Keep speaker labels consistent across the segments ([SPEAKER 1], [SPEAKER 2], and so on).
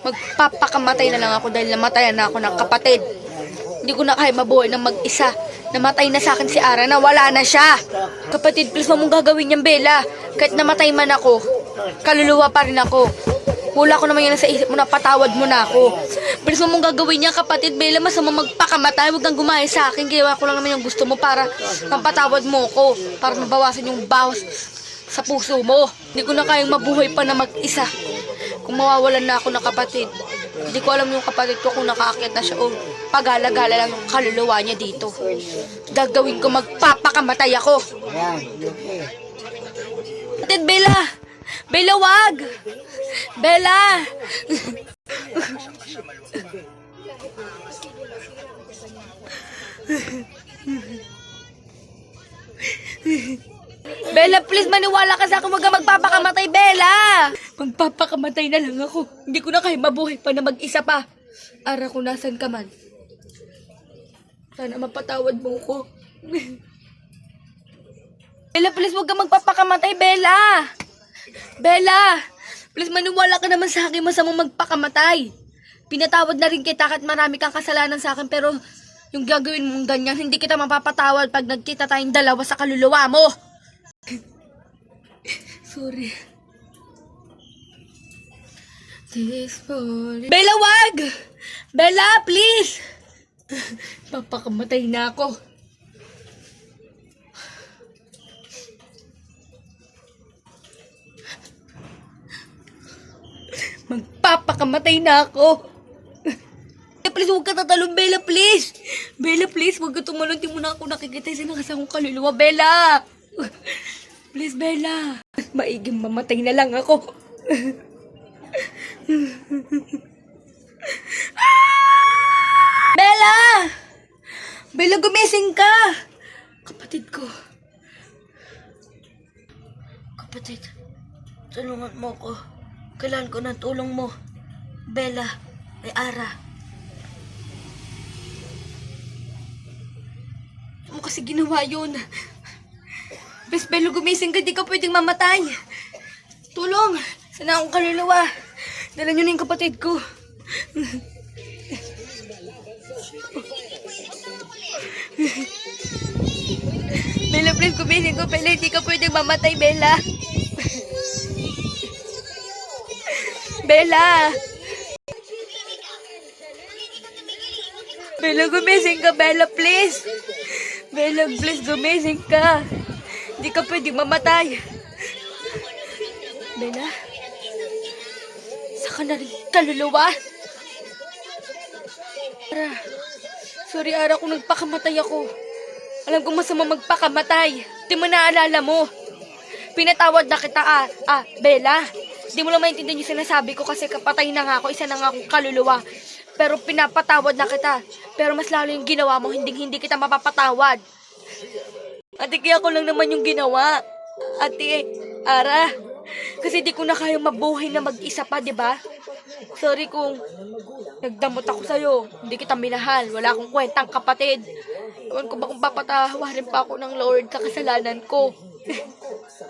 [SPEAKER 1] Magpapakamatay na lang ako dahil namatayan na ako ng kapatid. Hindi ko na kaya mabuhay ng mag-isa. Namatay na sa akin si Ara, nawala na siya. Kapatid, please, mong gagawin yan, Bella. Kahit namatay man ako, kaluluwa pa rin ako. Wala ko naman yan sa isip mo na patawad mo na ako. Please, mong gagawin yan, kapatid, Bella. Masama magpakamatay, huwag kang gumaya sa akin. Ginawa ko lang naman yung gusto mo para mampatawad mo ko. Para mabawasan yung bawas sa puso mo. Hindi ko na kayang mabuhay pa na mag-isa. Kung mawawalan na ako ng kapatid, hindi ko alam yung kapatid ko kung nakaakyat na siya o pagala-gala lang yung kaluluwa niya dito. Gagawin ko, magpapakamatay ako. Kapatid, Bella! Bella, wag! Bella! Bella, please, maniwala ka sa akin. Huwag kang magpapakamatay, Bella! Magpapakamatay na lang ako. Hindi ko na kaya mabuhay pa na mag-isa pa. Ara, kung nasan ka man, sana mapatawad mo ko. Bella, please, huwag kang magpapakamatay, Bella! Bella! Please, maniwala ka naman sa akin. Masamang magpakamatay. Pinatawad na rin kita kahit marami kang kasalanan sa akin, pero yung gagawin mong ganyan, hindi kita mapapatawad pag nagkita tayong dalawa sa kaluluwa mo. Sorry. Bella, wag! Bella, please! Papakamatay na ako. Magpapakamatay na ako. Please, huwag ka tatalon, Bella, please. Bella, please, huwag ka tumalon. Di mo na ako nakikita yung sinakas akong kaluluwa, Bella. Please, Bella. Maiging mamatay na lang ako. Bella! Bella, gumising ka! Kapatid ko. Kapatid, tulungan mo ko. Kailangan ko ng tulong mo. Bella, ay Ara. Ano mo kasi ginawa yun? Bes, Bella, gumising ka. Di ka pwedeng mamatay. Tulong! Sana akong kaluluwa. Dala nyo na yung kapatid ko. Bella, please, gumising ko. Bella, hindi ka pwedeng mamatay, Bella. Bella! Bella, gumising ka, Bella, please. Bella, please, gumising ka. Hindi ka pwedeng mamatay. Bella? Saka na rin kaluluwa? Ara, sorry, Ara, kung nagpakamatay ako. Alam kong masama magpakamatay. Di mo naalala mo. Pinatawad na kita, Bella. Di mo lang maintindihan yung sinasabi ko kasi kapatay na nga ako, isa na nga akong kaluluwa. Pero pinapatawad na kita. Pero mas lalo yung ginawa mo, hindi kita mapapatawad. Ate, kaya ko lang naman yung ginawa. Ate, Ara, kasi di ko na kayang mabuhay na mag-isa pa, di ba? Sorry kung nagdamot ako sa'yo. Hindi kita minahal. Wala akong kwentang kapatid. Ewan ko ba kung papatawarin pa ako ng Lord sa kasalanan ko.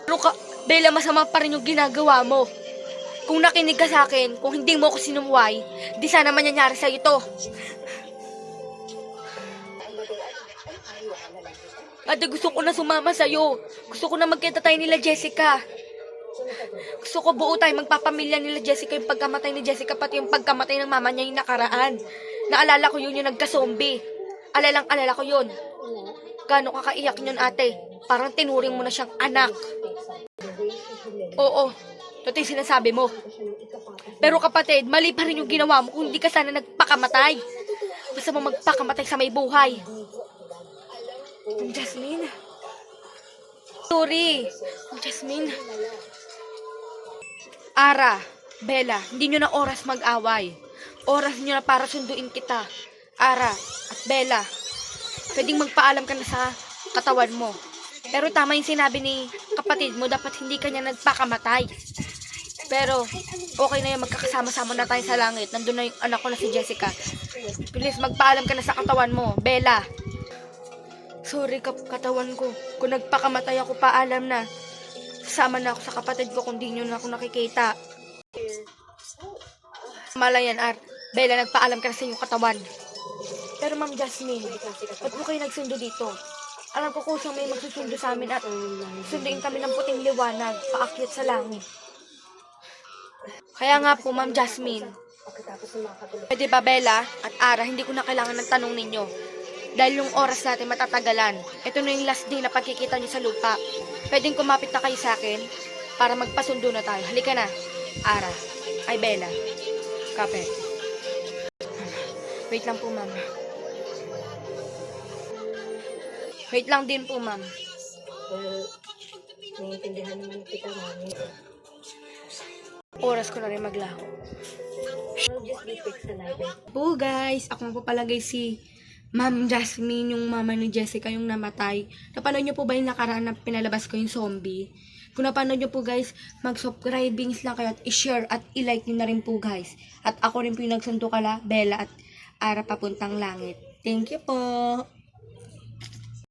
[SPEAKER 1] Pero Bella, masama pa rin yung ginagawa mo. Kung nakinig ka sa akin, kung hindi mo ako sinumuway, di sana mangyayari sa'yo ito. Ate, gusto ko na sumama sa'yo. Gusto ko na magkita tayo nila Jessica. Gusto ko buo tayo magpapamilya nila Jessica, yung pagkamatay ni Jessica, pati yung pagkamatay ng mama niya yung nakaraan. Naalala ko yun, yung nagka-zombie. Alala ko yun. Gano'n kakaiyak yun, ate. Parang tinuring mo na siyang anak. Oo, ito yung sinasabi mo. Pero kapatid, mali pa rin yung ginawa mo kung hindi ka sana nagpakamatay. Basta mo magpakamatay sa may buhay. Jasmine. Sorry. Jasmine. Ara, Bella, hindi nyo na oras mag-away. Oras nyo na para sunduin kita. Ara at Bella, pwedeng magpaalam ka na sa katawan mo. Pero tama yung sinabi ni kapatid mo, dapat hindi ka niya nagpakamatay. Pero okay na yung magkakasama-sama na tayo sa langit. Nandun na yung anak ko na si Jessica. Please, magpaalam ka na sa katawan mo, Bella. Sorry, katawan ko. Kung nagpakamatay ako, paalam na. Sasama na ako sa kapatid ko kung di nyo na ako nakikita. Malayan, Bella, nagpaalam ka na sa inyong katawan. Pero Ma'am Jasmine, ba't mo kayo nagsundo dito? Alam ko kusang may magsusundo sa amin at sunduin kami ng puting liwanag, paakyat sa langit. Kaya nga po, Ma'am Jasmine, pwede ba Bella at Ara, hindi ko na kailangan ng tanong ninyo. Dahil yung oras natin matatagalan. Ito na yung last day na pagkikita niyo sa lupa. Pwedeng kumapit na kayo sa akin para magpasundo na tayo. Halika na, Ara. Ay, Bella. Kape. Wait lang po, ma'am. Wait lang din po, ma'am.
[SPEAKER 2] Well, naiintindihan naman kita, mami.
[SPEAKER 1] Oras ko na rin maglaho.
[SPEAKER 2] I'll just be quick sa natin.
[SPEAKER 1] Po guys, ako po pala guys si Ma'am Jasmine, yung mama ni Jessica, yung namatay. Napanood nyo po ba yung nakaraan na pinalabas ko yung zombie? Kung napanood nyo po guys, mag-subscribings lang kayo at i-share at i-like nyo na rin po guys. At ako rin po yung nagsundo kala, Bella at Ara papuntang langit. Thank you po!